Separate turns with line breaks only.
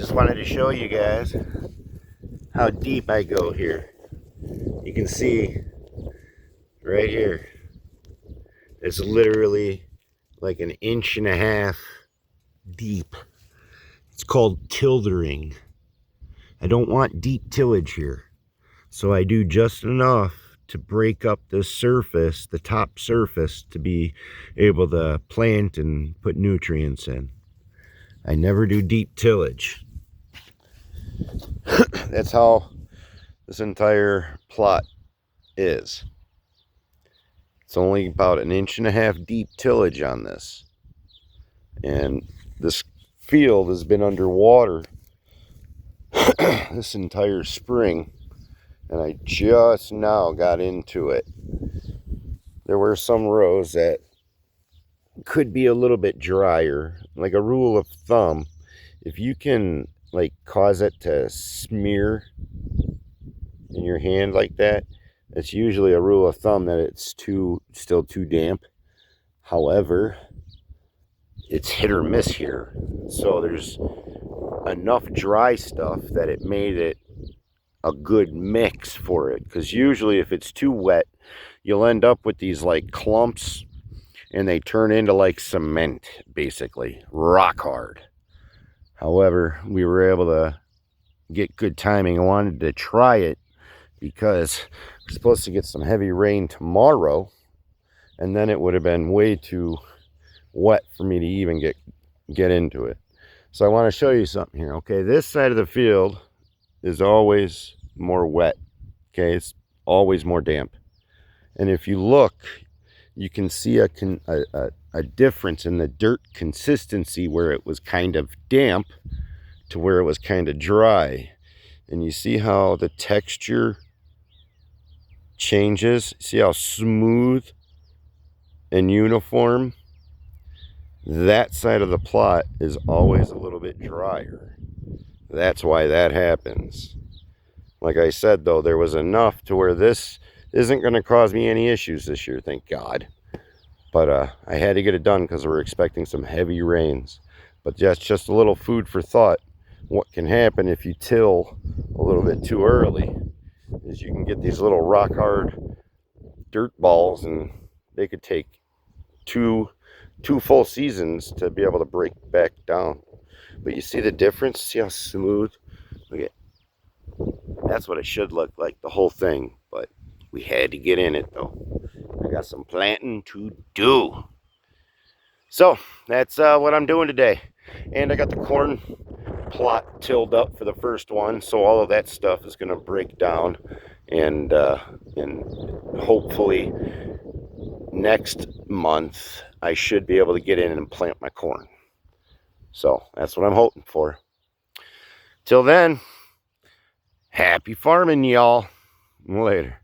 just wanted to show you guys how deep I go here. You can see right here, it's literally like an inch and a half deep. It's called tildering. I don't want deep tillage here, so I do just enough to break up the surface, the top surface, to be able to plant and put nutrients in. I never do deep tillage. That's how this entire plot is. It's only about an inch and a half deep tillage on this. And this field has been underwater this entire spring. And I just now got into it. There were some rows that could be a little bit drier. Like a rule of thumb, if you can like cause it to smear in your hand like that, it's usually a rule of thumb that it's still too damp. However, it's hit or miss here. So there's enough dry stuff that it made it a good mix for it. Because usually if it's too wet, you'll end up with these like clumps and they turn into like cement, basically, rock hard. However, we were able to get good timing. I wanted to try it because we're supposed to get some heavy rain tomorrow, and then it would have been way too wet for me to even get into it. So I want to show you something here. Okay, this side of the field is always more wet. Okay, it's always more damp. And if you look, you can see a difference in the dirt consistency, where it was kind of damp to where it was kind of dry. And you see how the texture changes? See how smooth and uniform? That side of the plot is always a little bit drier. That's why that happens. Like I said, though, there was enough to where this isn't going to cause me any issues this year, thank God. But I had to get it done because we're expecting some heavy rains. But that's just a little food for thought. What can happen if you till a little bit too early is you can get these little rock hard dirt balls, and they could take two full seasons to be able to break back down. But you see the difference? See how smooth? Look at, that's what it should look like, the whole thing. But we had to get in it, though. I got some planting to do. So that's what I'm doing today. And I got the corn plot tilled up for the first one, so all of that stuff is going to break down, and hopefully next month I should be able to get in and plant my corn. So that's what I'm hoping for. Till then, happy farming, y'all. Later.